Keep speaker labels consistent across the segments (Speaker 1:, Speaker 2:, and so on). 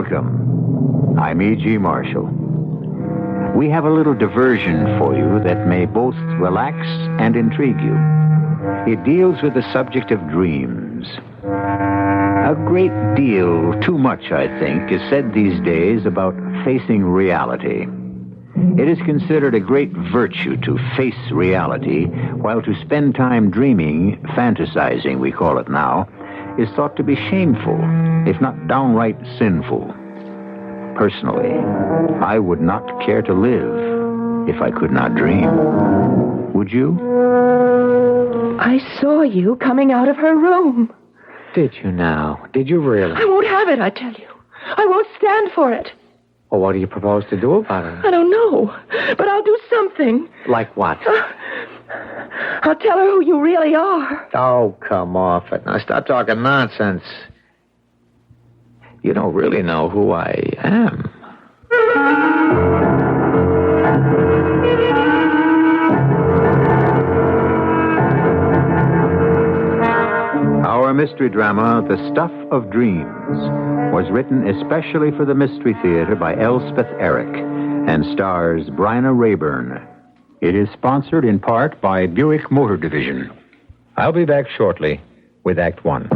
Speaker 1: Welcome. I'm E.G. Marshall. We have a little diversion for you that may both relax and intrigue you. It deals with the subject of dreams. A great deal, too much, I think, is said these days about facing reality. It is considered a great virtue to face reality, while to spend time dreaming, fantasizing, we call it now, is thought to be shameful, if not downright sinful. Personally, I would not care to live if I could not dream. Would you?
Speaker 2: I saw you coming out of her room.
Speaker 3: Did you now? Did you really?
Speaker 2: I won't have it, I tell you. I won't stand for it.
Speaker 3: Well, what do you propose to do about it?
Speaker 2: I don't know, but I'll do something.
Speaker 3: Like what?
Speaker 2: I'll tell her who you really are.
Speaker 3: Oh, come off it. Now, stop talking nonsense. You don't really know who I am.
Speaker 1: Our mystery drama, The Stuff of Dreams, was written especially for the Mystery Theater by Elspeth Eric and stars Bryna Rayburn. It is sponsored in part by Buick Motor Division. I'll be back shortly with Act One.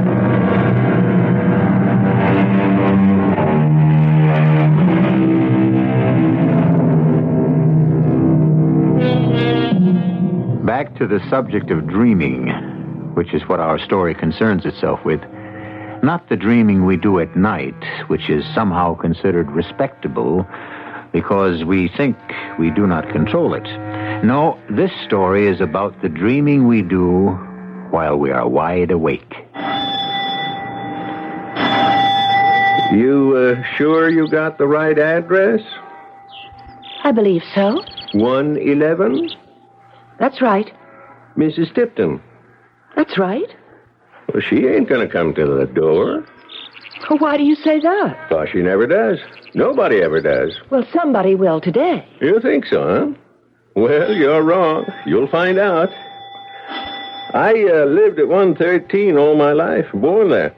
Speaker 1: Back to the subject of dreaming, which is what our story concerns itself with. Not the dreaming we do at night, which is somehow considered respectable because we think we do not control it. No, this story is about the dreaming we do while we are wide awake.
Speaker 4: You sure you got the right address?
Speaker 2: I believe so.
Speaker 4: 111?
Speaker 2: That's right.
Speaker 4: Mrs. Tipton.
Speaker 2: That's right.
Speaker 4: Well, she ain't gonna come to the door.
Speaker 2: Well, why do you say that?
Speaker 4: Well, she never does. Nobody ever does.
Speaker 2: Well, somebody will today.
Speaker 4: You think so, huh? Well, you're wrong. You'll find out. I lived at 113 all my life, born there.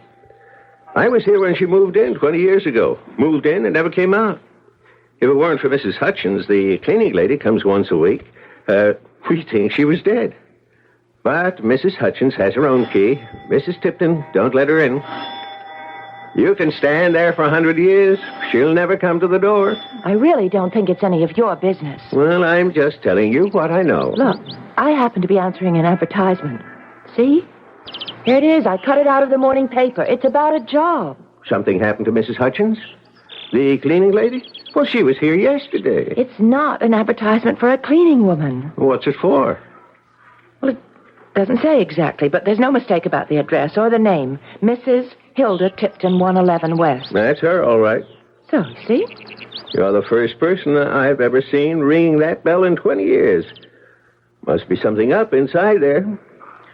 Speaker 4: I was here when she moved in 20 years ago. Moved in and never came out. If it weren't for Mrs. Hutchins, the cleaning lady comes once a week, we'd think she was dead. But Mrs. Hutchins has her own key. Mrs. Tipton, don't let her in. You can stand there for 100 years. She'll never come to the door.
Speaker 2: I really don't think it's any of your business.
Speaker 4: Well, I'm just telling you what I know.
Speaker 2: Look, I happen to be answering an advertisement. See? Here it is. I cut it out of the morning paper. It's about a job.
Speaker 4: Something happened to Mrs. Hutchins? The cleaning lady? Well, she was here yesterday.
Speaker 2: It's not an advertisement for a cleaning woman.
Speaker 4: What's it for?
Speaker 2: Well, it doesn't say exactly, but there's no mistake about the address or the name. Mrs. Hildegard Tipton, 111 West.
Speaker 4: That's her, all right.
Speaker 2: So, you see?
Speaker 4: You're the first person I've ever seen ringing that bell in 20 years. Must be something up inside there.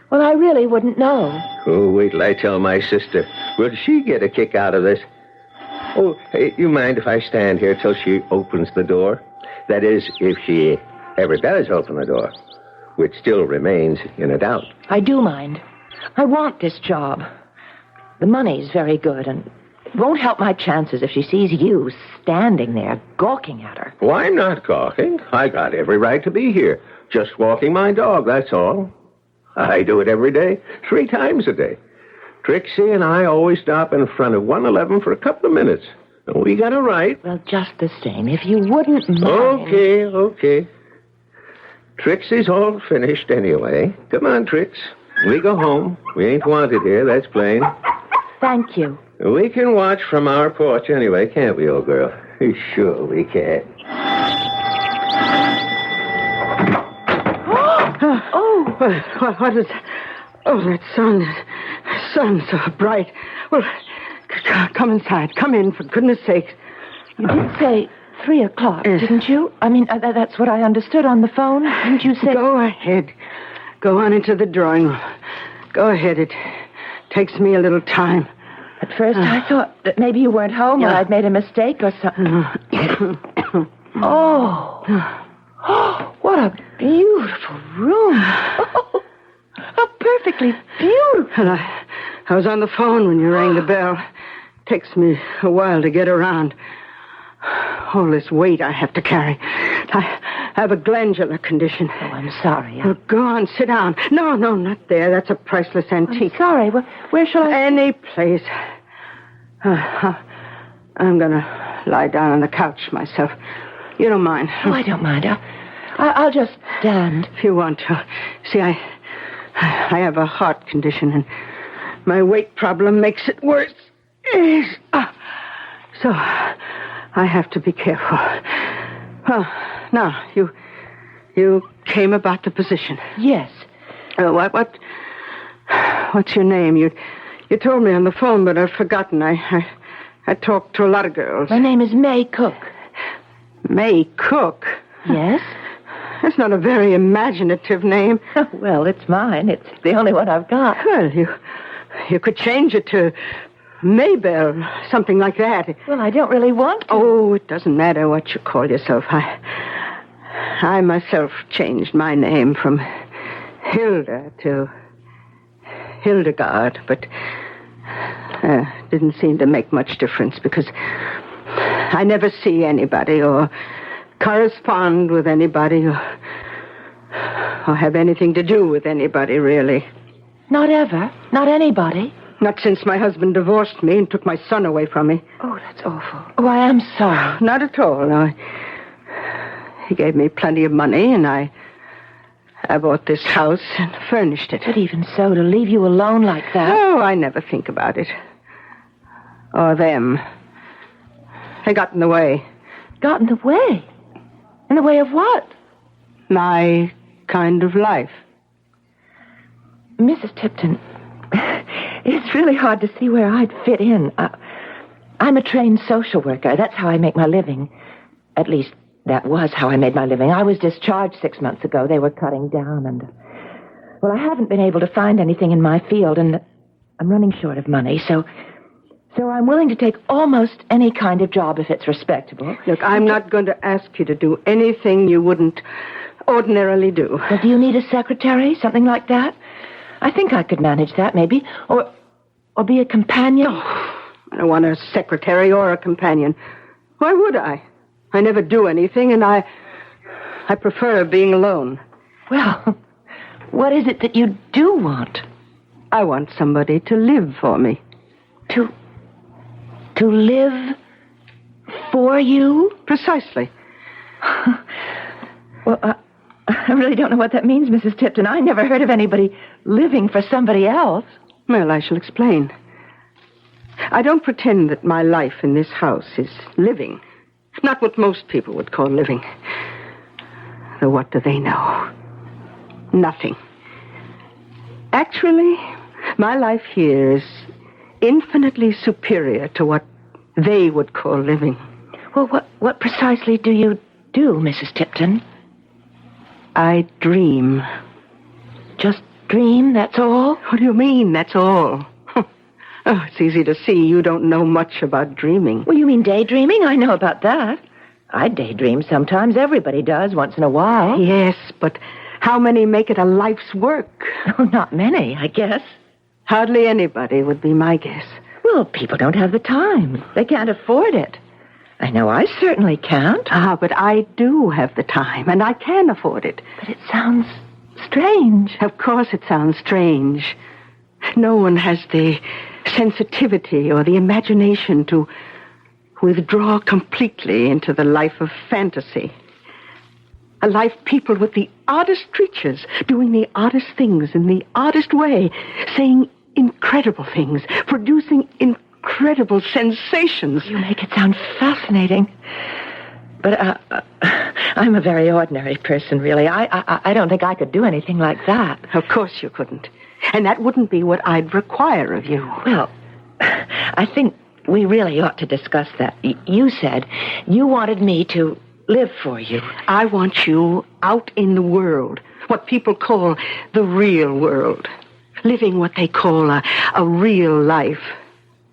Speaker 2: Well, I really wouldn't know.
Speaker 4: Oh, wait till I tell my sister. Will she get a kick out of this? Oh, hey, you mind if I stand here till she opens the door? That is, if she ever does open the door, which still remains in a doubt.
Speaker 2: I do mind. I want this job. The money's very good, and it won't help my chances if she sees you standing there gawking at her.
Speaker 4: Oh, I'm not gawking. I got every right to be here. Just walking my dog, that's all. I do it every day, 3 times a day. Trixie and I always stop in front of 111 for a couple of minutes. We got a right.
Speaker 2: Well, just the same, if you wouldn't mind...
Speaker 4: Okay. Trixie's all finished anyway. Come on, Trix. We go home. We ain't wanted here, that's plain.
Speaker 2: Thank you.
Speaker 4: We can watch from our porch anyway, can't we, old girl? Sure we can.
Speaker 5: What is... Oh, that sun so bright. Well, come inside. Come in, for goodness sake.
Speaker 2: You did say 3 o'clock, didn't you? I mean, that's what I understood on the phone. Didn't you say...
Speaker 5: Go ahead. Go on into the drawing room. Go ahead. It takes me a little time.
Speaker 2: At first, I thought that maybe you weren't home or I'd made a mistake or something. Oh, what a beautiful room. Oh, how perfectly beautiful.
Speaker 5: And I was on the phone when you rang the bell. takes me a while to get around. All this weight I have to carry. I have a glandular condition.
Speaker 2: Oh, I'm sorry.
Speaker 5: Oh, go on, sit down. No, not there. That's a priceless antique.
Speaker 2: I'm sorry. Where shall I...
Speaker 5: Any place. I'm going to lie down on the couch myself. You don't mind?
Speaker 2: Oh, I don't mind. I'll just stand.
Speaker 5: If you want to. See, I have a heart condition, and my weight problem makes it worse. So I have to be careful. Well, now, you came about the position.
Speaker 2: Yes.
Speaker 5: What's your name? You told me on the phone, but I've forgotten. I talked to a lot of girls.
Speaker 2: My name is May Cook.
Speaker 5: May Cook?
Speaker 2: Yes?
Speaker 5: That's not a very imaginative name.
Speaker 2: Well, it's mine. It's the only one I've got.
Speaker 5: Well, you could change it to Maybelle, something like that.
Speaker 2: Well, I don't really want to.
Speaker 5: Oh, it doesn't matter what you call yourself. I myself changed my name from Hilda to Hildegard, but didn't seem to make much difference because I never see anybody or correspond with anybody or have anything to do with anybody, really.
Speaker 2: Not ever? Not anybody?
Speaker 5: Not since my husband divorced me and took my son away from me.
Speaker 2: Oh, that's awful. Oh, I am sorry.
Speaker 5: Not at all. No. He gave me plenty of money, and I bought this house and furnished it.
Speaker 2: But even so, to leave you alone like that...
Speaker 5: Oh, I never think about it. Or them. They got in the way.
Speaker 2: Got in the way? In the way of what?
Speaker 5: My kind of life.
Speaker 2: Mrs. Tipton, it's really hard to see where I'd fit in. I'm a trained social worker. That's how I make my living. At least, that was how I made my living. I was discharged 6 months ago. They were cutting down, and... Well, I haven't been able to find anything in my field, and I'm running short of money, so I'm willing to take almost any kind of job if it's respectable.
Speaker 5: Look, I'm not going to ask you to do anything you wouldn't ordinarily do.
Speaker 2: Well, do you need a secretary? Something like that? I think I could manage that, maybe. Or be a companion.
Speaker 5: Oh, I don't want a secretary or a companion. Why would I? I never do anything, and I prefer being alone.
Speaker 2: Well, what is it that you do want?
Speaker 5: I want somebody to live for me.
Speaker 2: To live for you?
Speaker 5: Precisely.
Speaker 2: Well, I really don't know what that means, Mrs. Tipton. I never heard of anybody living for somebody else.
Speaker 5: Well, I shall explain. I don't pretend that my life in this house is living. Not what most people would call living. Though what do they know? Nothing. Actually, my life here is infinitely superior to what they would call living.
Speaker 2: Well, what precisely do you do, Mrs. Tipton?
Speaker 5: I dream.
Speaker 2: Just dream, that's all?
Speaker 5: What do you mean, that's all? Oh, it's easy to see you don't know much about dreaming.
Speaker 2: Well, you mean daydreaming? I know about that. I daydream sometimes. Everybody does, once in a while.
Speaker 5: Yes, but how many make it a life's work?
Speaker 2: Oh, not many, I guess.
Speaker 5: Hardly anybody would be my guess.
Speaker 2: Well, people don't have the time. They can't afford it. I know I certainly can't.
Speaker 5: But I do have the time, and I can afford it.
Speaker 2: But it sounds strange.
Speaker 5: Of course it sounds strange. No one has the sensitivity or the imagination to withdraw completely into the life of fantasy. A life peopled with the oddest creatures, doing the oddest things in the oddest way, saying incredible things, producing incredible sensations.
Speaker 2: You make it sound fascinating. But I'm a very ordinary person, really. I don't think I could do anything like that.
Speaker 5: Of course you couldn't. And that wouldn't be what I'd require of you.
Speaker 2: Well, I think we really ought to discuss that. You said you wanted me to live for you.
Speaker 5: I want you out in the world, what people call the real world, living what they call a real life.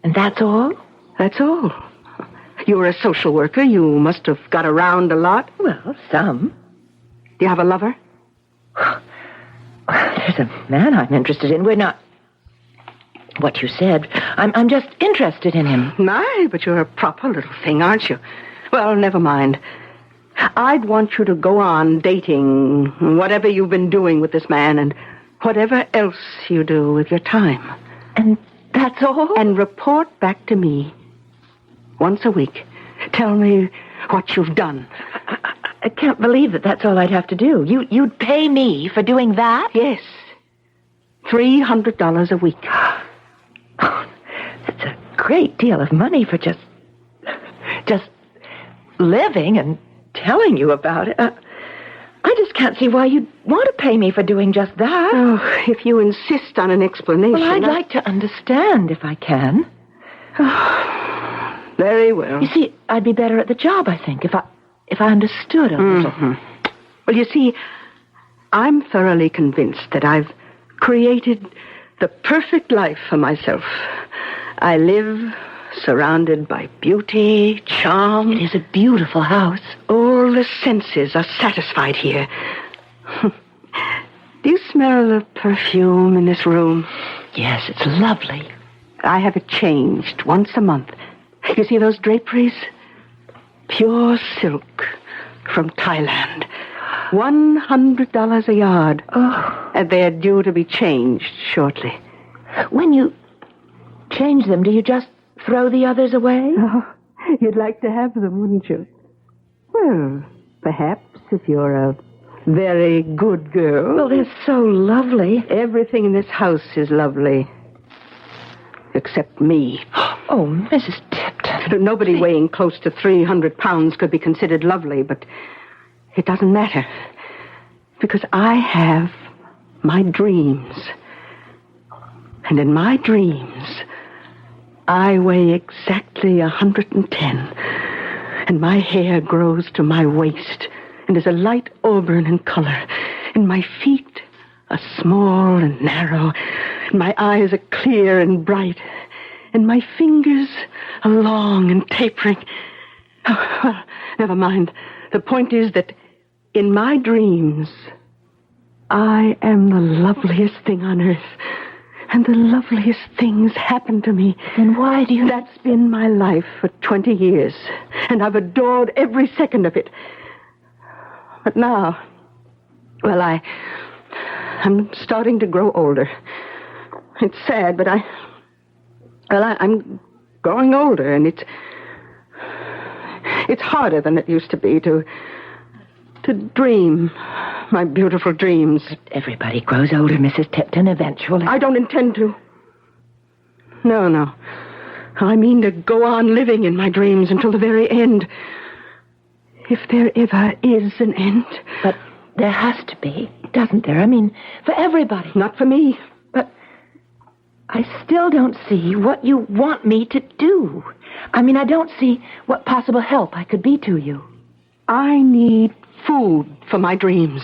Speaker 2: And that's all?
Speaker 5: That's all. You're a social worker. You must have got around a lot.
Speaker 2: Well, some.
Speaker 5: Do you have a lover?
Speaker 2: There's a man I'm interested in. We're not what you said. I'm just interested in him.
Speaker 5: My, but you're a proper little thing, aren't you? Well, never mind. I'd want you to go on dating, whatever you've been doing with this man, and whatever else you do with your time.
Speaker 2: And that's all?
Speaker 5: And report back to me once a week. Tell me what you've done.
Speaker 2: I can't believe that that's all I'd have to do. You'd pay me for doing that?
Speaker 5: Yes. $300 a week.
Speaker 2: Oh, that's a great deal of money for just living and telling you about it. I just can't see why you'd want to pay me for doing just that.
Speaker 5: Oh, if you insist on an explanation...
Speaker 2: Well, I'd like to understand if I can.
Speaker 5: Very well.
Speaker 2: You see, I'd be better at the job, I think, if I understood a little.
Speaker 5: Mm-hmm. Well, you see, I'm thoroughly convinced that I've created the perfect life for myself. I live surrounded by beauty, charm.
Speaker 2: It is a beautiful house.
Speaker 5: All the senses are satisfied here. Do you smell the perfume in this room?
Speaker 2: Yes, it's lovely.
Speaker 5: I have it changed once a month. You see those draperies? Pure silk from Thailand. $100 a yard.
Speaker 2: Oh.
Speaker 5: And they're due to be changed shortly.
Speaker 2: When you change them, do you just throw the others away?
Speaker 5: Oh, you'd like to have them, wouldn't you? Well, perhaps if you're a very good girl.
Speaker 2: Well, they're so lovely.
Speaker 5: Everything in this house is lovely. Except me.
Speaker 2: Oh, Mrs. Tipton.
Speaker 5: Nobody weighing close to 300 pounds could be considered lovely, but it doesn't matter. Because I have my dreams. And in my dreams, I weigh exactly 110. And my hair grows to my waist and is a light auburn in color. And my feet are small and narrow. And my eyes are clear and bright. And my fingers are long and tapering. Oh, well, never mind. The point is that in my dreams, I am the loveliest thing on earth. And the loveliest things happen to me.
Speaker 2: Then why do you...
Speaker 5: That's been my life for 20 years. And I've adored every second of it. But now, well, I'm starting to grow older. It's sad, but I'm growing older, and it's harder than it used to be to dream my beautiful dreams.
Speaker 2: But everybody grows older, Mrs. Tipton, eventually.
Speaker 5: I don't intend to. No. I mean to go on living in my dreams until the very end. If there ever is an end.
Speaker 2: But there has to be, doesn't there? I mean, for everybody.
Speaker 5: Not for me.
Speaker 2: But I still don't see what you want me to do. I mean, I don't see what possible help I could be to you.
Speaker 5: I need food for my dreams.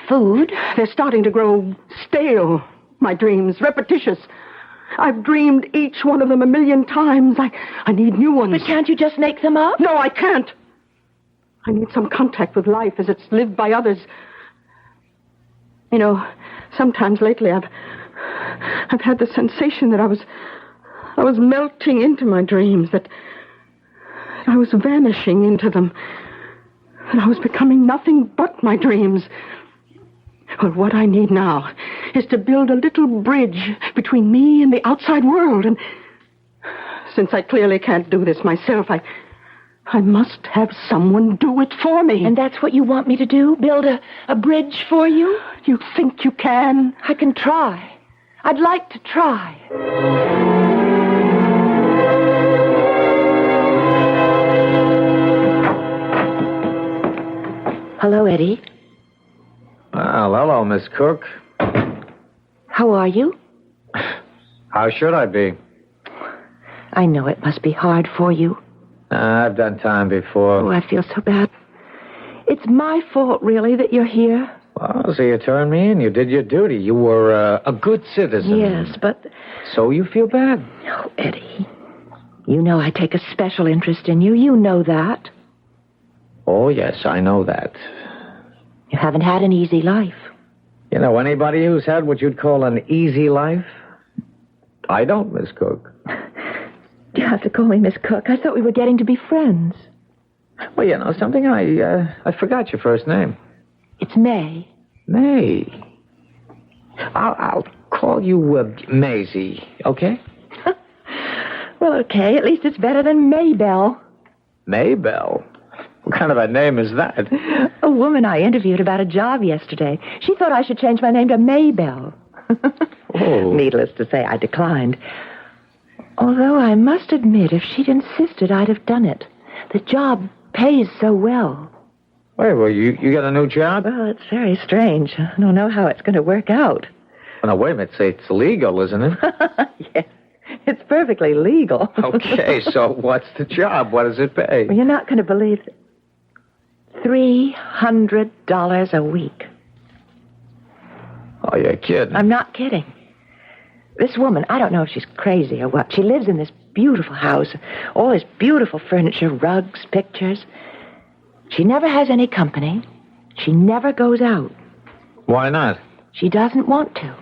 Speaker 2: Food?
Speaker 5: They're starting to grow stale, my dreams, repetitious. I've dreamed each one of them 1,000,000 times. I need new ones.
Speaker 2: But can't you just make them up?
Speaker 5: No, I can't. I need some contact with life as it's lived by others. You know, sometimes lately I've had the sensation that I was melting into my dreams, that I was vanishing into them. And I was becoming nothing but my dreams. Well, what I need now is to build a little bridge between me and the outside world. And since I clearly can't do this myself, I must have someone do it for me.
Speaker 2: And that's what you want me to do? Build a bridge for you?
Speaker 5: You think you can?
Speaker 2: I can try. I'd like to try. Hello, Eddie.
Speaker 3: Well, hello, Miss Cook.
Speaker 2: How are you?
Speaker 3: How should I be?
Speaker 2: I know it must be hard for you.
Speaker 3: I've done time before.
Speaker 2: Oh, I feel so bad. It's my fault, really, that you're here.
Speaker 3: Well, so you turned me in. You did your duty. You were a good citizen.
Speaker 2: Yes, but...
Speaker 3: So you feel bad?
Speaker 2: Oh, Eddie. You know I take a special interest in you. You know that.
Speaker 3: Oh, yes, I know that.
Speaker 2: You haven't had an easy life.
Speaker 3: You know anybody who's had what you'd call an easy life? I don't, Miss Cook.
Speaker 2: You have to call me Miss Cook. I thought we were getting to be friends.
Speaker 3: Well, you know something? I forgot your first name.
Speaker 2: It's May.
Speaker 3: May. I'll call you Maisie, okay?
Speaker 2: Well, okay. At least it's better than Maybelle.
Speaker 3: Maybelle? What kind of a name is that?
Speaker 2: A woman I interviewed about a job yesterday. She thought I should change my name to Maybelle.
Speaker 3: Oh.
Speaker 2: Needless to say, I declined. Although I must admit, if she'd insisted, I'd have done it. The job pays so well.
Speaker 3: Wait, well, you got a new job?
Speaker 2: Well, it's very strange. I don't know how it's going to work out.
Speaker 3: Oh, no, wait a minute. It's legal, isn't it?
Speaker 2: Yes, it's perfectly legal.
Speaker 3: Okay, so what's the job? What does it pay?
Speaker 2: Well, you're not going to believe it. $300 a week.
Speaker 3: Oh, you're kidding.
Speaker 2: I'm not kidding. This woman, I don't know if she's crazy or what. She lives in this beautiful house. All this beautiful furniture, rugs, pictures. She never has any company. She never goes out.
Speaker 3: Why not?
Speaker 2: She doesn't want to.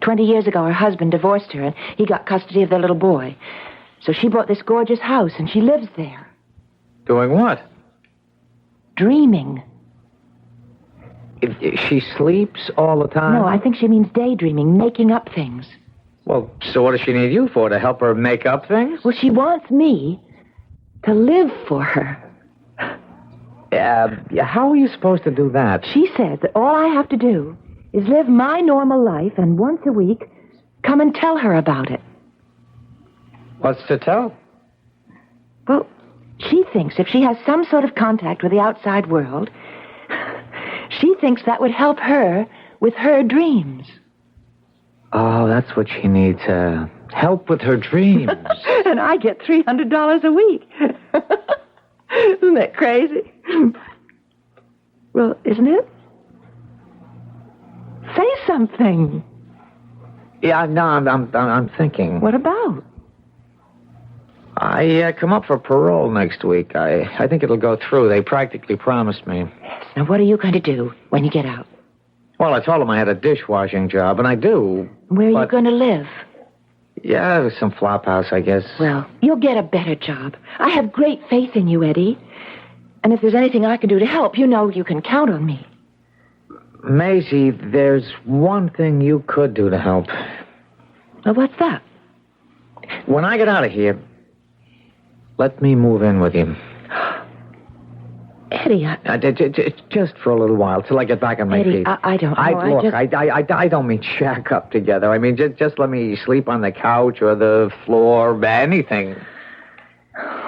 Speaker 2: 20 years ago, her husband divorced her, and he got custody of their little boy. So she bought this gorgeous house, and she lives there.
Speaker 3: Doing what?
Speaker 2: Dreaming.
Speaker 3: She sleeps all the time?
Speaker 2: No, I think she means daydreaming, making up things.
Speaker 3: Well, so what does she need you for? To help her make up things?
Speaker 2: Well, she wants me to live for her.
Speaker 3: How are you supposed to do that?
Speaker 2: She says that all I have to do is live my normal life and once a week come and tell her about it.
Speaker 3: What's to tell?
Speaker 2: Well, she thinks if she has some sort of contact with the outside world, she thinks that would help her with her dreams.
Speaker 3: Oh, that's what she needs, help with her dreams.
Speaker 2: And I get $300 a week. Isn't that crazy? Well, isn't it? Say something.
Speaker 3: Yeah, no, I'm thinking.
Speaker 2: What about?
Speaker 3: I come up for parole next week. I think it'll go through. They practically promised me.
Speaker 2: Yes. Now, what are you going to do when you get out?
Speaker 3: Well, I told them I had a dishwashing job, and I do.
Speaker 2: Where are you going to live?
Speaker 3: Yeah, some flop house, I guess.
Speaker 2: Well, you'll get a better job. I have great faith in you, Eddie. And if there's anything I can do to help, you know you can count on me.
Speaker 3: Maisie, there's one thing you could do to help.
Speaker 2: Well, what's that?
Speaker 3: When I get out of here, let me move in with you.
Speaker 2: Eddie,
Speaker 3: just for a little while, till I get back on my
Speaker 2: Eddie,
Speaker 3: feet.
Speaker 2: I don't know.
Speaker 3: I don't mean shack up together. I mean, just let me sleep on the couch or the floor, anything.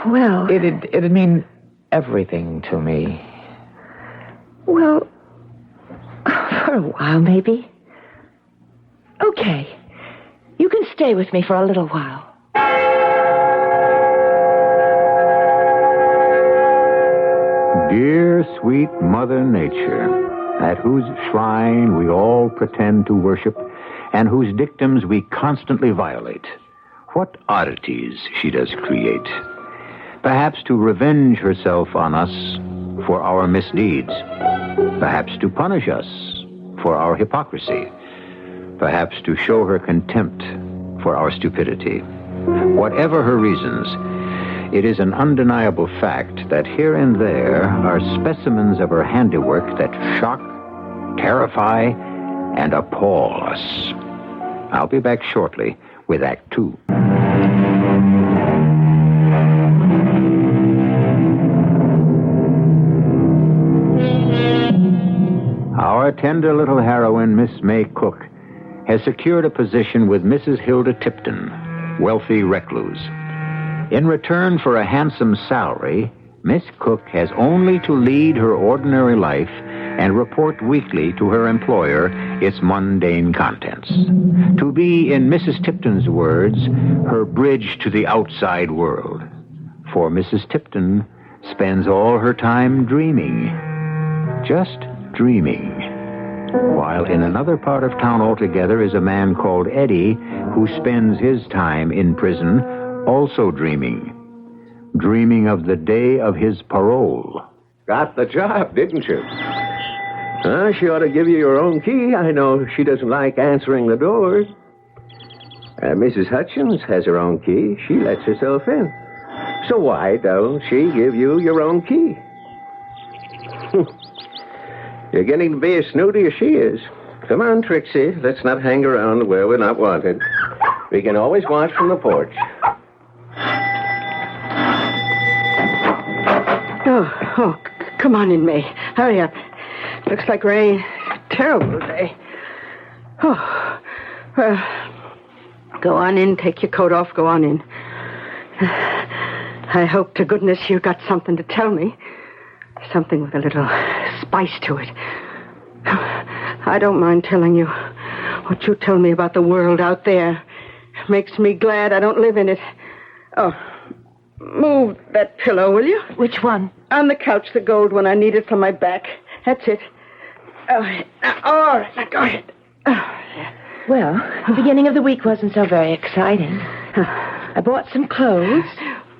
Speaker 2: Well...
Speaker 3: It'd mean everything to me.
Speaker 2: Well, for a while, maybe. Okay. You can stay with me for a little while.
Speaker 1: Dear, sweet Mother Nature, at whose shrine we all pretend to worship and whose dictums we constantly violate, what oddities she does create. Perhaps to revenge herself on us for our misdeeds. Perhaps to punish us for our hypocrisy. Perhaps to show her contempt for our stupidity. Whatever her reasons, it is an undeniable fact that here and there are specimens of her handiwork that shock, terrify, and appall us. I'll be back shortly with Act Two. Our tender little heroine, Miss May Cook, has secured a position with Mrs. Hildegard Tipton, wealthy recluse. In return for a handsome salary, Miss Cook has only to lead her ordinary life and report weekly to her employer its mundane contents. To be, in Mrs. Tipton's words, her bridge to the outside world. For Mrs. Tipton spends all her time dreaming. Just dreaming. While in another part of town altogether is a man called Eddie who spends his time in prison also dreaming. Dreaming of the day of his parole.
Speaker 4: Got the job, didn't you? She ought to give you your own key. I know she doesn't like answering the doors. Mrs. Hutchins has her own key. She lets herself in. So why don't she give you your own key? You're getting to be as snooty as she is. Come on, Trixie. Let's not hang around where we're not wanted. We can always watch from the porch.
Speaker 5: Oh, come on in, May. Hurry up. Looks like rain. Terrible day. Oh, well, go on in. Take your coat off. Go on in. I hope to goodness you got something to tell me. Something with a little spice to it. I don't mind telling you what you told me about the world out there. Makes me glad I don't live in it. Oh, move that pillow, will you?
Speaker 2: Which one?
Speaker 5: On the couch, the gold one I needed for my back. That's it. All right, now go ahead.
Speaker 2: Well, the beginning of the week wasn't so very exciting. I bought some clothes.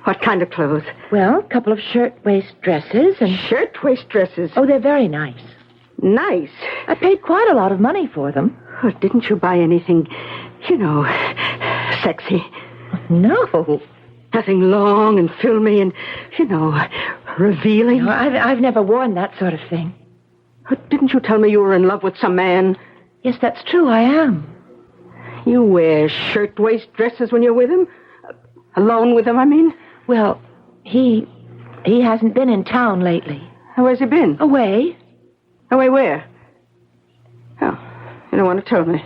Speaker 5: What kind of clothes?
Speaker 2: Well, a couple of shirt-waist dresses and...
Speaker 5: Shirt-waist dresses?
Speaker 2: Oh, they're very nice.
Speaker 5: Nice?
Speaker 2: I paid quite a lot of money for them.
Speaker 5: Oh, didn't you buy anything, sexy?
Speaker 2: No.
Speaker 5: Nothing long and filmy and, revealing?
Speaker 2: No, I've never worn that sort of thing.
Speaker 5: Didn't you tell me you were in love with some man?
Speaker 2: Yes, that's true, I am.
Speaker 5: You wear shirt-waist dresses when you're with him? Alone with him, I mean?
Speaker 2: Well, he hasn't been in town lately.
Speaker 5: Where's he been?
Speaker 2: Away.
Speaker 5: Away where? Oh, you don't want to tell me.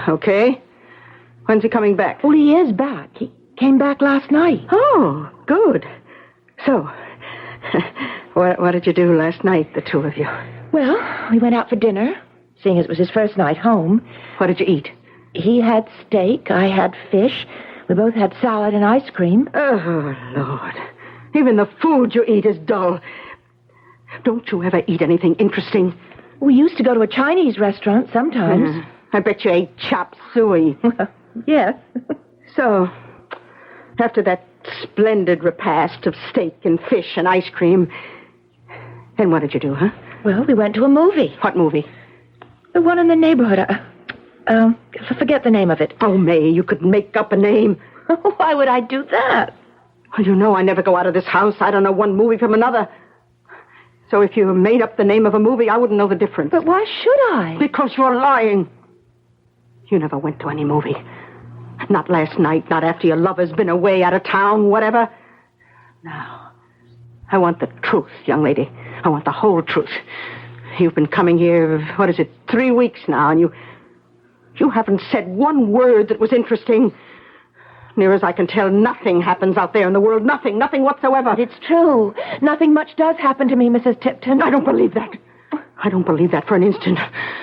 Speaker 5: Okay. When's he coming back?
Speaker 2: Well, he is back. He came back last night.
Speaker 5: Oh, good. So, what did you do last night, the two of you?
Speaker 2: Well, we went out for dinner, seeing as it was his first night home.
Speaker 5: What did you eat?
Speaker 2: He had steak, I had fish. We both had salad and ice cream.
Speaker 5: Oh, Lord. Even the food you eat is dull. Don't you ever eat anything interesting?
Speaker 2: We used to go to a Chinese restaurant sometimes.
Speaker 5: I bet you ate chop suey.
Speaker 2: Yes.
Speaker 5: So, after that splendid repast of steak and fish and ice cream, then what did you do, huh?
Speaker 2: Well, we went to a movie.
Speaker 5: What movie?
Speaker 2: The one in the neighborhood. I forget the name of it.
Speaker 5: Oh, May, you could make up a name.
Speaker 2: Why would I do that?
Speaker 5: Well, you know I never go out of this house. I don't know one movie from another. So if you made up the name of a movie, I wouldn't know the difference.
Speaker 2: But why should I?
Speaker 5: Because you're lying. You never went to any movie. Not last night, not after your lover's been away out of town, whatever. Now, I want the truth, young lady. I want the whole truth. You've been coming here, 3 weeks now, and you haven't said one word that was interesting. Near as I can tell, nothing happens out there in the world. Nothing whatsoever.
Speaker 2: But it's true. Nothing much does happen to me, Mrs. Tipton.
Speaker 5: I don't believe that. I don't believe that for an instant.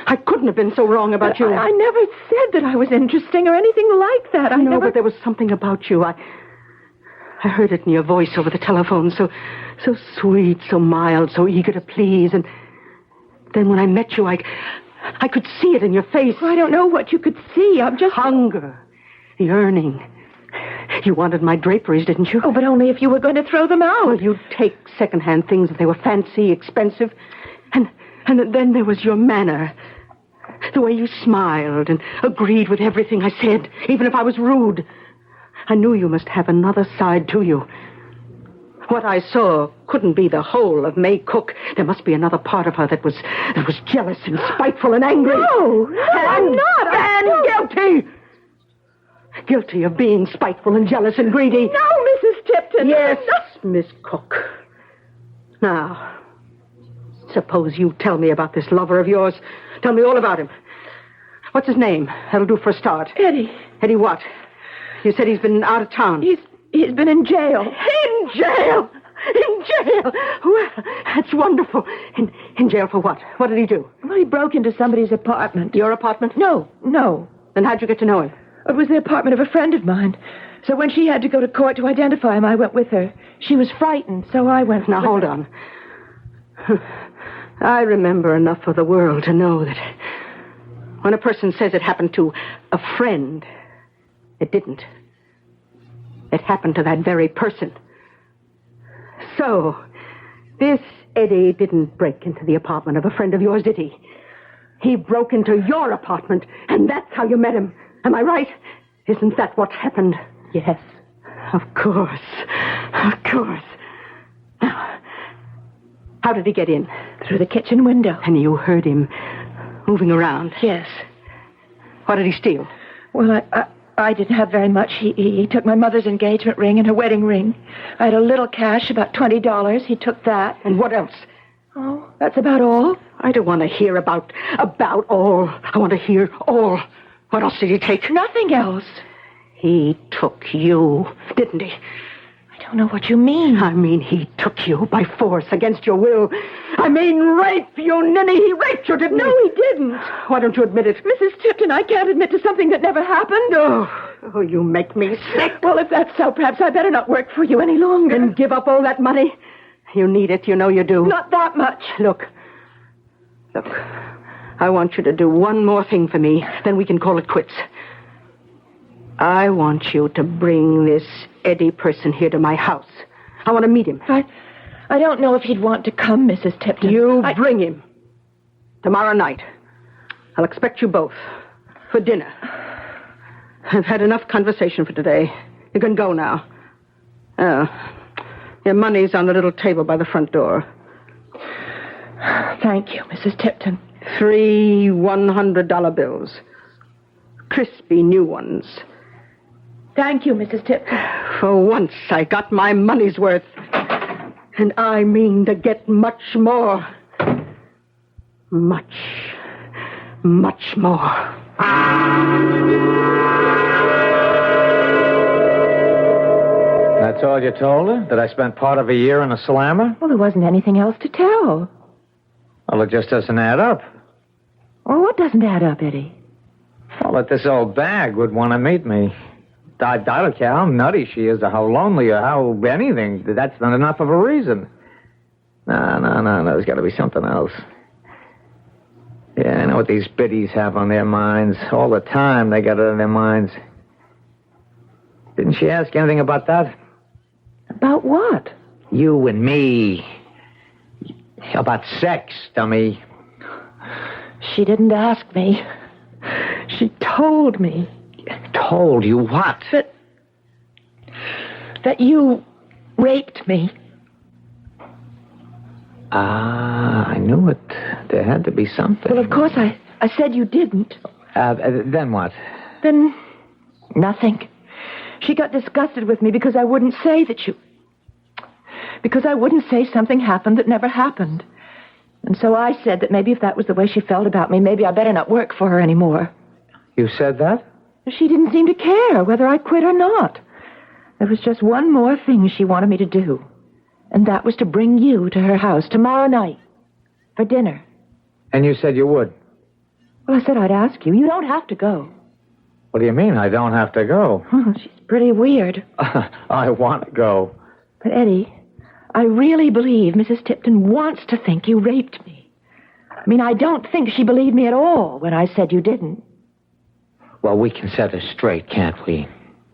Speaker 5: I couldn't have been so wrong about you.
Speaker 2: I never said that I was interesting or anything like that.
Speaker 5: No, but there was something about you. I heard it in your voice over the telephone. So sweet, so mild, so eager to please. And then when I met you, I could see it in your face.
Speaker 2: I don't know what you could see. I'm just...
Speaker 5: Hunger. Yearning. You wanted my draperies, didn't you?
Speaker 2: Oh, but only if you were going to throw them out.
Speaker 5: Well, you'd take second-hand things if they were fancy, expensive. And then there was your manner. The way you smiled and agreed with everything I said, even if I was rude. I knew you must have another side to you. What I saw couldn't be the whole of May Cook. There must be another part of her that was jealous and spiteful and angry.
Speaker 2: No, I'm not.
Speaker 5: And guilty. Guilty of being spiteful and jealous and greedy.
Speaker 2: No, Mrs. Tipton.
Speaker 5: Yes, Miss Cook. Now, suppose you tell me about this lover of yours. Tell me all about him. What's his name? That'll do for a start.
Speaker 2: Eddie.
Speaker 5: Eddie what? You said he's been out of town.
Speaker 2: He's been in jail.
Speaker 5: In jail? In jail? Well, that's wonderful. In jail for what? What did he do?
Speaker 2: Well, he broke into somebody's apartment.
Speaker 5: Your apartment?
Speaker 2: No.
Speaker 5: Then how'd you get to know him?
Speaker 2: It was the apartment of a friend of mine. So when she had to go to court to identify him, I went with her. She was frightened, so I went.
Speaker 5: Now, hold on. I remember enough of the world to know that when a person says it happened to a friend, it didn't. It happened to that very person. So, this Eddie didn't break into the apartment of a friend of yours, did he? He broke into your apartment, and that's how you met him. Am I right? Isn't that what happened?
Speaker 2: Yes.
Speaker 5: Of course. Of course. Now, how did he get in?
Speaker 2: Through the kitchen window.
Speaker 5: And you heard him moving around?
Speaker 2: Yes.
Speaker 5: What did he steal?
Speaker 2: Well, I didn't have very much. He took my mother's engagement ring and her wedding ring. I had a little cash, about $20. He took that.
Speaker 5: And what else?
Speaker 2: Oh, that's about all.
Speaker 5: I don't want to hear about all. I want to hear all. What else did he take?
Speaker 2: Nothing else.
Speaker 5: He took you, didn't he?
Speaker 2: I don't know what you mean.
Speaker 5: I mean, he took you by force against your will. I mean, rape, you ninny. He raped you, didn't he?
Speaker 2: No, he didn't.
Speaker 5: Why don't you admit it?
Speaker 2: Mrs. Tipton, I can't admit to something that never happened.
Speaker 5: Oh, you make me sick.
Speaker 2: Well, if that's so, perhaps I better not work for you any longer.
Speaker 5: And give up all that money? You need it, you know you do.
Speaker 2: Not that much.
Speaker 5: Look, I want you to do one more thing for me, then we can call it quits. I want you to bring this Eddie person here to my house. I want to meet him.
Speaker 2: I don't know if he'd want to come, Mrs. Tipton.
Speaker 5: You bring him. Tomorrow night. I'll expect you both. For dinner. I've had enough conversation for today. You can go now. Your money's on the little table by the front door.
Speaker 2: Thank you, Mrs. Tipton.
Speaker 5: 3 $100 bills. Crispy new ones.
Speaker 2: Thank you, Mrs. Tipton.
Speaker 5: For once, I got my money's worth. And I mean to get much more. Much, much more.
Speaker 3: That's all you told her? That I spent part of a year in a slammer?
Speaker 2: Well, there wasn't anything else to tell.
Speaker 3: Well, it just doesn't add up.
Speaker 2: Well, what doesn't add up, Eddie?
Speaker 3: Well, that this old bag would want to meet me. I don't care how nutty she is or how lonely or how anything. That's not enough of a reason. No. There's got to be something else. Yeah, I know what these biddies have on their minds. All the time they got it on their minds. Didn't she ask anything about that?
Speaker 2: About what?
Speaker 3: You and me. About sex, dummy.
Speaker 2: She didn't ask me. She told me.
Speaker 3: Told you what?
Speaker 2: That you raped me.
Speaker 3: I knew it. There had to be something.
Speaker 2: Well, of course, I said you didn't.
Speaker 3: Then what?
Speaker 2: Then nothing. She got disgusted with me because I wouldn't say that you... Because I wouldn't say something happened that never happened. And so I said that maybe if that was the way she felt about me, maybe I better not work for her anymore.
Speaker 3: You said that?
Speaker 2: She didn't seem to care whether I quit or not. There was just one more thing she wanted me to do. And that was to bring you to her house tomorrow night for dinner.
Speaker 3: And you said you would?
Speaker 2: Well, I said I'd ask you. You don't have to go.
Speaker 3: What do you mean I don't have to go?
Speaker 2: She's pretty weird.
Speaker 3: I want to go.
Speaker 2: But, Eddie, I really believe Mrs. Tipton wants to think you raped me. I mean, I don't think she believed me at all when I said you didn't.
Speaker 3: Well, we can set her straight, can't we?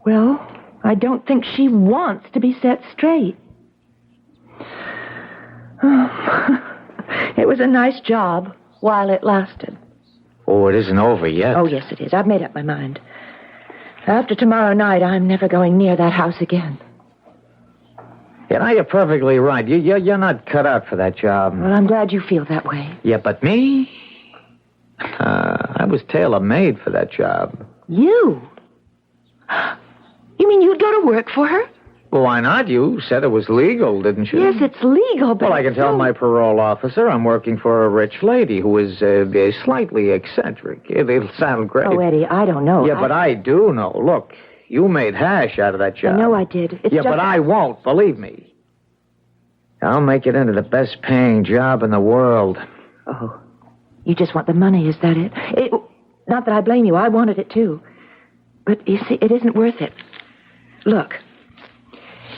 Speaker 2: Well, I don't think she wants to be set straight. It was a nice job while it lasted.
Speaker 3: Oh, it isn't over yet.
Speaker 2: Oh, yes, it is. I've made up my mind. After tomorrow night, I'm never going near that house again.
Speaker 3: Yeah, now you're perfectly right. You're not cut out for that job.
Speaker 2: Well, I'm glad you feel that way.
Speaker 3: Yeah, but me? I was tailor-made for that job.
Speaker 2: You? You mean you'd go to work for her?
Speaker 3: Well, why not? You said it was legal, didn't you?
Speaker 2: Yes, it's legal, but...
Speaker 3: Well, I can tell my parole officer I'm working for a rich lady who is slightly eccentric. It'll sound great.
Speaker 2: Oh, Eddie, I don't know.
Speaker 3: Yeah, but I do know. Look, you made hash out of that job.
Speaker 2: I know I did. It's
Speaker 3: but I won't, believe me. I'll make it into the best paying job in the world.
Speaker 2: Oh, you just want the money, is that it? Not that I blame you. I wanted it, too. But, you see, it isn't worth it. Look,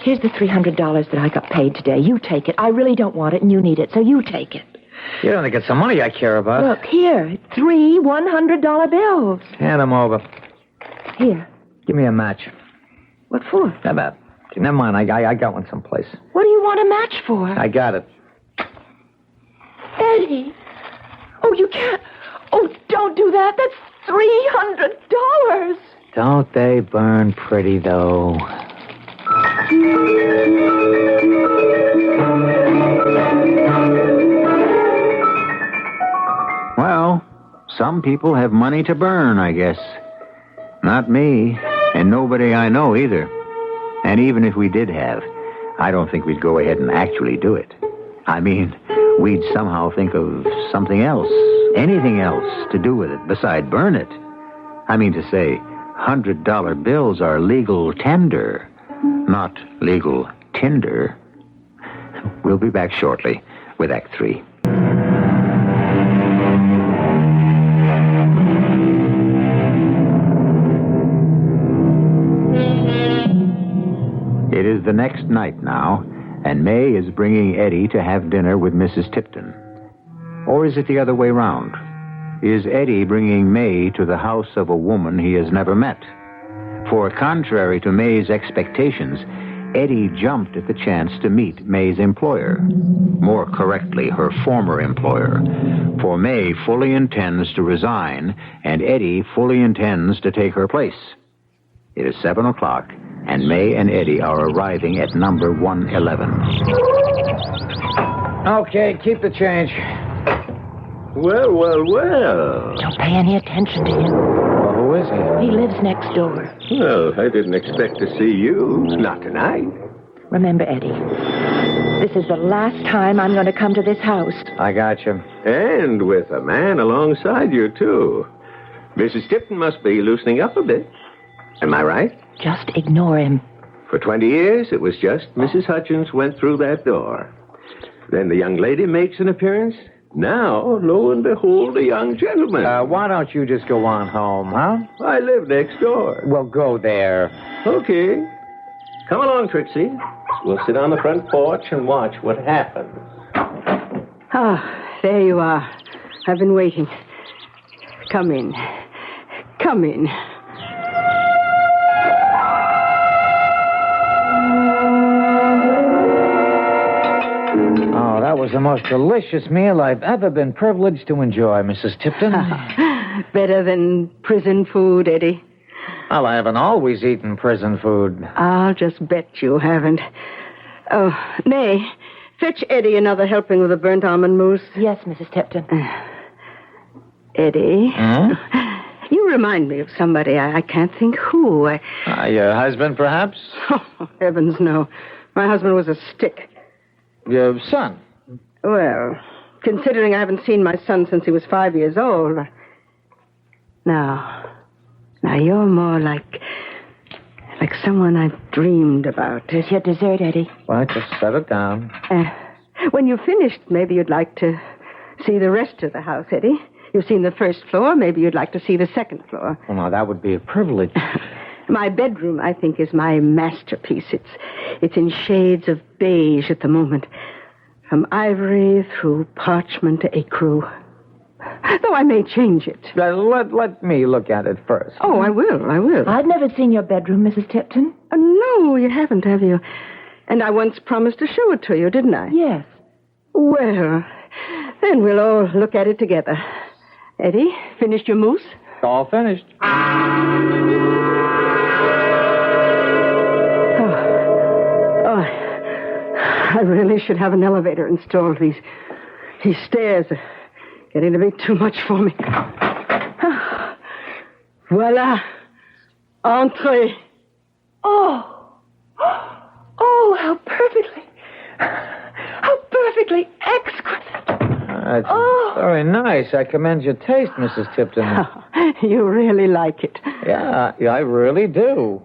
Speaker 2: here's the $300 that I got paid today. You take it. I really don't want it, and you need it, so you take it.
Speaker 3: You don't think it's the money I care about.
Speaker 2: Look, here, 3 $100 bills.
Speaker 3: Hand them over.
Speaker 2: Here.
Speaker 3: Give me a match.
Speaker 2: What for?
Speaker 3: Never mind. I got one someplace.
Speaker 2: What do you want a match for?
Speaker 3: I got it.
Speaker 2: Eddie. Oh, you can't. Oh, don't do that. $300.
Speaker 3: Don't they burn pretty, though?
Speaker 1: Well, some people have money to burn, I guess. Not me, and nobody I know either. And even if we did have, I don't think we'd go ahead and actually do it. I mean, we'd somehow think of something else, anything else to do with it beside burn it. I mean to say, $100 bills are legal tender, not legal tinder. We'll be back shortly with Act 3. It is the next night now, and May is bringing Eddie to have dinner with Mrs. Tipton. Or is it the other way round? Is Eddie bringing May to the house of a woman he has never met? For contrary to May's expectations, Eddie jumped at the chance to meet May's employer. More correctly, her former employer. For May fully intends to resign, and Eddie fully intends to take her place. It is 7 o'clock, and May and Eddie are arriving at number 111.
Speaker 3: Okay, keep the change.
Speaker 4: Well, well, well.
Speaker 2: Don't pay any attention to him.
Speaker 3: Well, who is he?
Speaker 2: He lives next door.
Speaker 4: Well, I didn't expect to see you. Not tonight.
Speaker 2: Remember, Eddie, this is the last time I'm going to come to this house.
Speaker 3: I got you.
Speaker 4: And with a man alongside you, too. Mrs. Tipton must be loosening up a bit. Am I right?
Speaker 2: Just ignore him.
Speaker 4: For 20 years, it was just Mrs. Hutchins went through that door. Then the young lady makes an appearance. Now, lo and behold, a young gentleman.
Speaker 3: Why don't you just go on home, huh?
Speaker 4: I live next door.
Speaker 3: Well, go there.
Speaker 4: Okay. Come along, Trixie. We'll sit on the front porch and watch what happens.
Speaker 5: Ah, there you are. I've been waiting. Come in. Come in.
Speaker 3: Oh, that was the most delicious meal I've ever been privileged to enjoy, Mrs. Tipton.
Speaker 5: Better than prison food, Eddie.
Speaker 3: Well, I haven't always eaten prison food.
Speaker 5: I'll just bet you haven't. Oh, May, fetch Eddie another helping of the burnt almond mousse.
Speaker 2: Yes, Mrs. Tipton.
Speaker 5: Eddie?
Speaker 3: Hmm?
Speaker 5: You remind me of somebody. I can't think who.
Speaker 3: Your husband, perhaps?
Speaker 5: Oh, heavens, no. My husband was a stick.
Speaker 3: Your son?
Speaker 5: Well, considering I haven't seen my son since he was 5 years old. Now, you're more like someone I've dreamed about.
Speaker 2: Here's your dessert, Eddie.
Speaker 3: Well, just set it down.
Speaker 5: When you've finished, maybe you'd like to see the rest of the house, Eddie. You've seen the first floor. Maybe you'd like to see the second floor.
Speaker 3: Well, now, that would be a privilege.
Speaker 5: My bedroom, I think, is my masterpiece. It's in shades of beige at the moment. From ivory through parchment to ecru. Though I may change it.
Speaker 3: Let me look at it first.
Speaker 5: Oh, I will.
Speaker 2: I've never seen your bedroom, Mrs. Tipton.
Speaker 5: No, you haven't, have you? And I once promised to show it to you, didn't I?
Speaker 2: Yes.
Speaker 5: Well, then we'll all look at it together. Eddie, finished your mousse?
Speaker 3: All finished.
Speaker 5: I really should have an elevator installed. These stairs are getting to be too much for me. Voila. Entree.
Speaker 2: Oh, how perfectly exquisite.
Speaker 3: That's very nice. I commend your taste, Mrs. Tipton.
Speaker 5: You really like it.
Speaker 3: Yeah, I really do.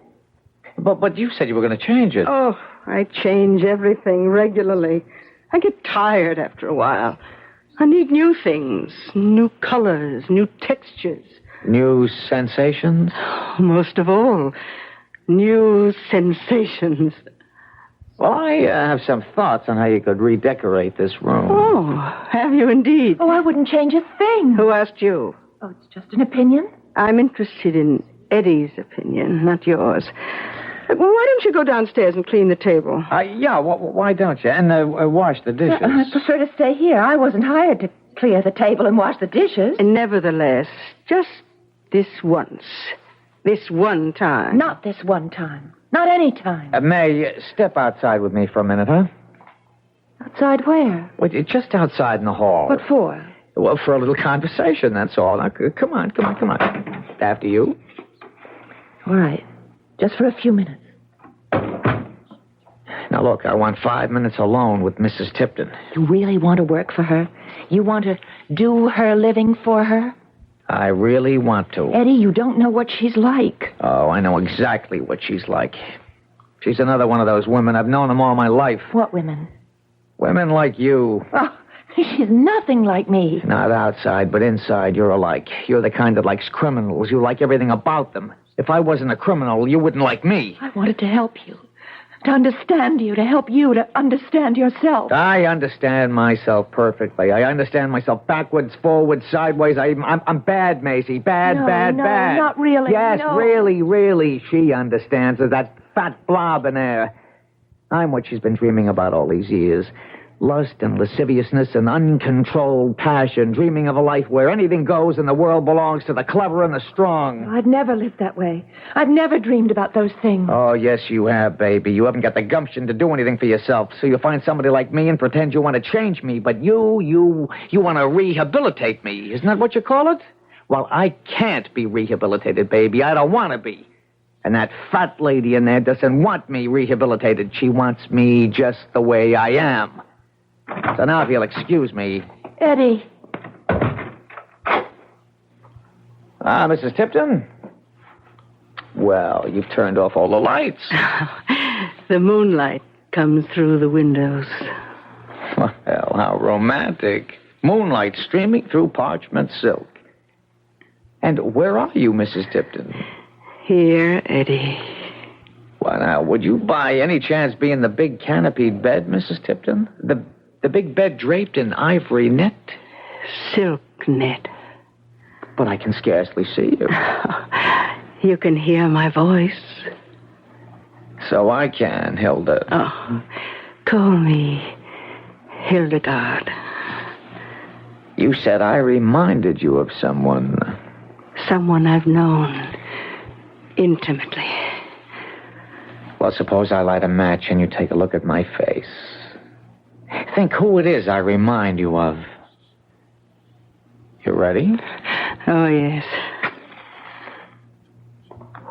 Speaker 3: But you said you were going to change it.
Speaker 5: Oh, I change everything regularly. I get tired after a while. I need new things, new colors, new textures.
Speaker 3: New sensations?
Speaker 5: Most of all, new sensations.
Speaker 3: Well, I have some thoughts on how you could redecorate this room.
Speaker 5: Oh, have you indeed?
Speaker 2: Oh, I wouldn't change a thing.
Speaker 5: Who asked you?
Speaker 2: Oh, it's just an opinion.
Speaker 5: I'm interested in Eddie's opinion, not yours. Well, why don't you go downstairs and clean the table?
Speaker 3: Yeah, why don't you? And wash the dishes.
Speaker 2: I prefer to stay here. I wasn't hired to clear the table and wash the dishes.
Speaker 5: And nevertheless, just This once. This one time.
Speaker 2: Not this one time. Not any time.
Speaker 3: May, step outside with me for a minute, huh?
Speaker 2: Outside where?
Speaker 3: Wait, just outside in the hall.
Speaker 2: What for?
Speaker 3: Well, for a little conversation, that's all. Now, come on. After you.
Speaker 2: All right. Just for a few minutes.
Speaker 3: Now, look, I want 5 minutes alone with Mrs. Tipton.
Speaker 2: You really want to work for her? You want to do her living for her?
Speaker 3: I really want to.
Speaker 2: Eddie, you don't know what she's like.
Speaker 3: Oh, I know exactly what she's like. She's another one of those women. I've known them all my life.
Speaker 2: What women?
Speaker 3: Women like you.
Speaker 2: Oh, she's nothing like me.
Speaker 3: Not outside, but inside, you're alike. You're the kind that likes criminals. You like everything about them. If I wasn't a criminal, you wouldn't like me.
Speaker 2: I wanted to help you. To understand you, to help you to understand yourself.
Speaker 3: I understand myself perfectly. I understand myself backwards, forwards, sideways. I'm bad, Maisie. Bad.
Speaker 2: No,
Speaker 3: Bad.
Speaker 2: Not really.
Speaker 3: Yes,
Speaker 2: no.
Speaker 3: really, she understands. There's that fat blob in there. I'm what she's been dreaming about all these years. Lust and lasciviousness and uncontrolled passion, dreaming of a life where anything goes and the world belongs to the clever and the strong.
Speaker 2: I've never lived that way. I've never dreamed about those things.
Speaker 3: Oh, yes, you have, baby. You haven't got the gumption to do anything for yourself, so you find somebody like me and pretend you want to change me, but you want to rehabilitate me. Isn't that what you call it? Well, I can't be rehabilitated, baby. I don't want to be. And that fat lady in there doesn't want me rehabilitated. She wants me just the way I am. So now, if you'll excuse me.
Speaker 2: Eddie.
Speaker 3: Mrs. Tipton? Well, you've turned off all the lights.
Speaker 5: The moonlight comes through the windows.
Speaker 3: Well, how romantic. Moonlight streaming through parchment silk. And where are you, Mrs. Tipton?
Speaker 5: Here, Eddie.
Speaker 3: Well, now, would you by any chance be in the big canopied bed, Mrs. Tipton? The big bed draped in ivory net?
Speaker 5: Silk net.
Speaker 3: But I can scarcely see you.
Speaker 5: You can hear my voice.
Speaker 3: So I can, Hilda.
Speaker 5: Oh, call me Hildegard.
Speaker 3: You said I reminded you of someone.
Speaker 5: Someone I've known intimately.
Speaker 3: Well, suppose I light a match and you take a look at my face. Think who it is I remind you of. You ready?
Speaker 5: Oh, yes.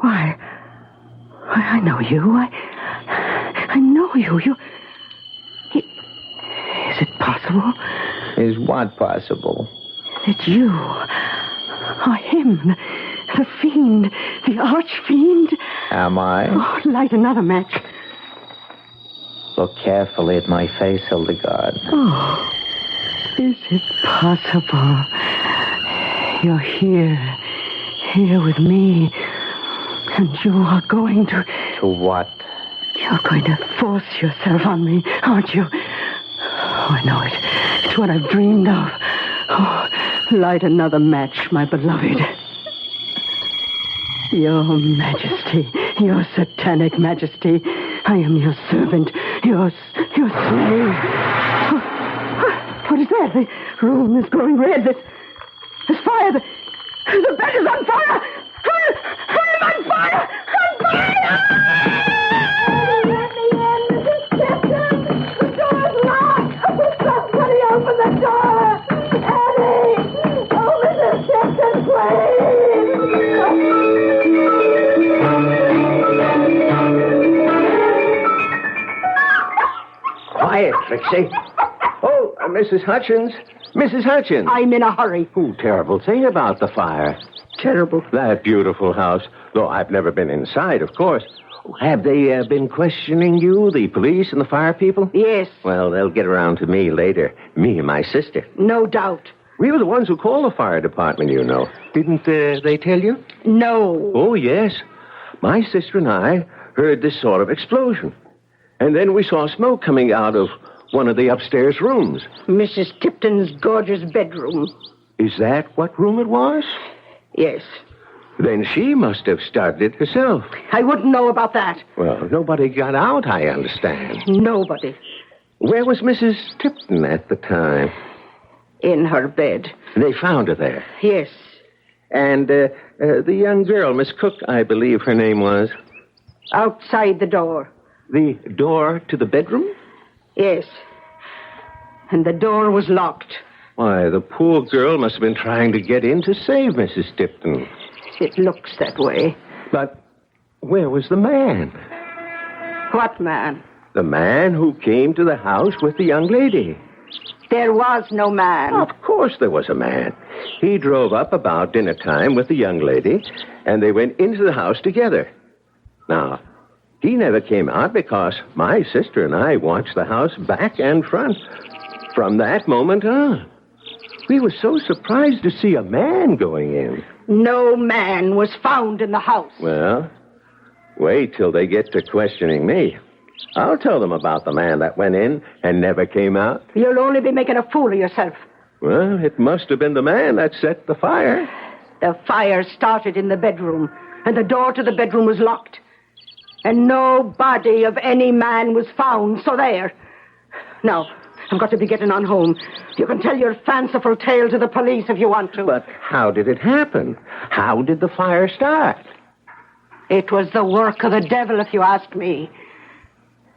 Speaker 5: Why, I know you. I know you. Is it possible?
Speaker 3: Is what possible?
Speaker 5: That you are him, the fiend, the arch-fiend.
Speaker 3: Am I?
Speaker 5: Oh, light another match.
Speaker 3: Look carefully at my face, Hildegard.
Speaker 5: Oh, is it possible? You're here with me, and you are going to...
Speaker 3: To what?
Speaker 5: You're going to force yourself on me, aren't you? Oh, I know it. It's what I've dreamed of. Oh, light another match, my beloved. Your Majesty, your satanic Majesty, I am your servant, your slave. What is that? The room is glowing red. There's fire. The bed is on fire. I'm on fire. On fire! Let me in, Mrs. Tipton. The door's locked. Somebody open the door. Eddie. Oh, Mrs. Tipton, please.
Speaker 4: Quiet, Trixie. Oh, Mrs. Hutchins. Mrs. Hutchins.
Speaker 5: I'm in a hurry.
Speaker 4: Oh, terrible thing about the fire.
Speaker 5: Terrible.
Speaker 4: That beautiful house. Though I've never been inside, of course. Have they been questioning you, the police and the fire people?
Speaker 5: Yes.
Speaker 4: Well, they'll get around to me later. Me and my sister.
Speaker 5: No doubt.
Speaker 4: We were the ones who called the fire department, you know. Didn't they tell you?
Speaker 5: No.
Speaker 4: Oh, yes. My sister and I heard this sort of explosion. And then we saw smoke coming out of one of the upstairs rooms.
Speaker 5: Mrs. Tipton's gorgeous bedroom.
Speaker 4: Is that what room it was?
Speaker 5: Yes.
Speaker 4: Then she must have started it herself.
Speaker 5: I wouldn't know about that.
Speaker 4: Well, nobody got out, I understand.
Speaker 5: Nobody.
Speaker 4: Where was Mrs. Tipton at the time?
Speaker 5: In her bed.
Speaker 4: They found her there.
Speaker 5: Yes.
Speaker 4: And the young girl, Miss Cook, I believe her name was.
Speaker 5: Outside the door.
Speaker 4: The door to the bedroom?
Speaker 5: Yes. And the door was locked.
Speaker 4: Why, the poor girl must have been trying to get in to save Mrs. Tipton.
Speaker 5: It looks that way.
Speaker 4: But where was the man?
Speaker 5: What man?
Speaker 4: The man who came to the house with the young lady.
Speaker 5: There was no man.
Speaker 4: Of course there was a man. He drove up about dinner time with the young lady, and they went into the house together. Now, he never came out because my sister and I watched the house back and front from that moment on. We were so surprised to see a man going in.
Speaker 5: No man was found in the house.
Speaker 4: Well, wait till they get to questioning me. I'll tell them about the man that went in and never came out.
Speaker 5: You'll only be making a fool of yourself.
Speaker 4: Well, it must have been the man that set the fire.
Speaker 5: The fire started in the bedroom, and the door to the bedroom was locked. And no body of any man was found, so there. Now, I've got to be getting on home. You can tell your fanciful tale to the police if you want to.
Speaker 4: But how did it happen? How did the fire start?
Speaker 5: It was the work of the devil, if you ask me.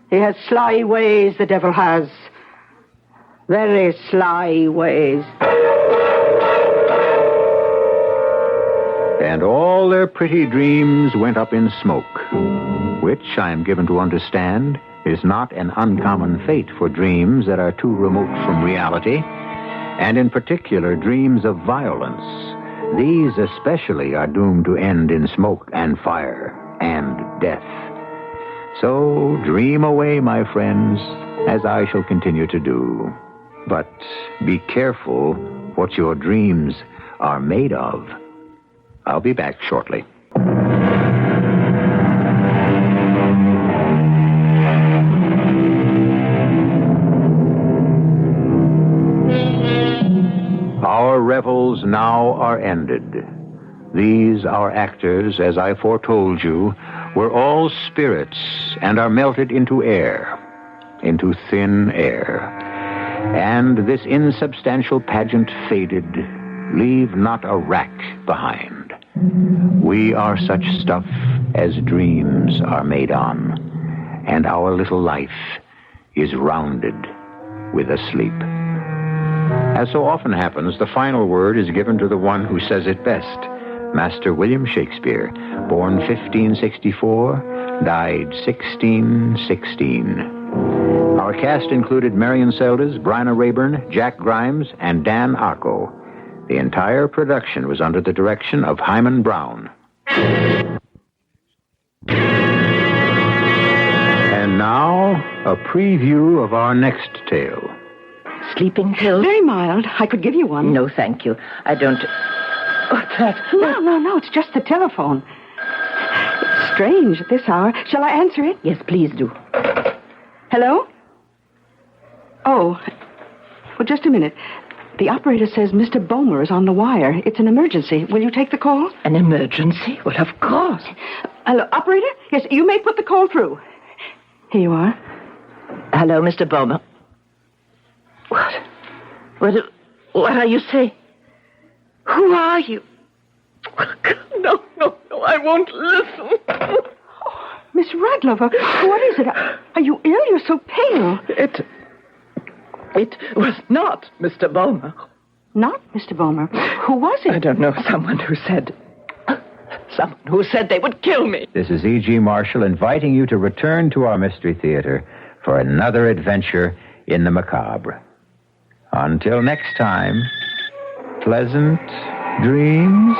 Speaker 5: He has sly ways, the devil has. Very sly ways.
Speaker 1: And all their pretty dreams went up in smoke, which, I am given to understand, is not an uncommon fate for dreams that are too remote from reality, and in particular dreams of violence. These especially are doomed to end in smoke and fire and death. So dream away, my friends, as I shall continue to do. But be careful what your dreams are made of. I'll be back shortly. Our revels now are ended. These, our actors, as I foretold you, were all spirits and are melted into air, into thin air. And this insubstantial pageant faded, leave not a rack behind. We are such stuff as dreams are made on, and our little life is rounded with a sleep. As so often happens, the final word is given to the one who says it best. Master William Shakespeare, born 1564, died 1616. Our cast included Marion Seldes, Bryna Rayburn, Jack Grimes, and Dan Arco. The entire production was under the direction of Hyman Brown. And now, a preview of our next tale.
Speaker 2: Sleeping pills?
Speaker 5: Very mild. I could give you one.
Speaker 2: No, thank you. I don't... What's that?
Speaker 5: No. It's just the telephone. It's strange at this hour. Shall I answer it?
Speaker 2: Yes, please do.
Speaker 5: Hello? Oh. Well, just a minute. The operator says Mr. Bomer is on the wire. It's an emergency. Will you take the call?
Speaker 2: An emergency? Well, of course.
Speaker 5: Hello, operator? Yes, you may put the call through. Here you are.
Speaker 2: Hello, Mr. Bomer. What are you saying? Who are you? No, I won't listen.
Speaker 5: Oh, Miss Radlover, what is it? Are you ill? You're so pale.
Speaker 2: It was not Mr. Bomer.
Speaker 5: Not Mr. Bomer. Who was it?
Speaker 2: I don't know. Someone who said they would kill me.
Speaker 1: This is E.G. Marshall inviting you to return to our Mystery Theater for another adventure in the macabre. Until next time, pleasant dreams.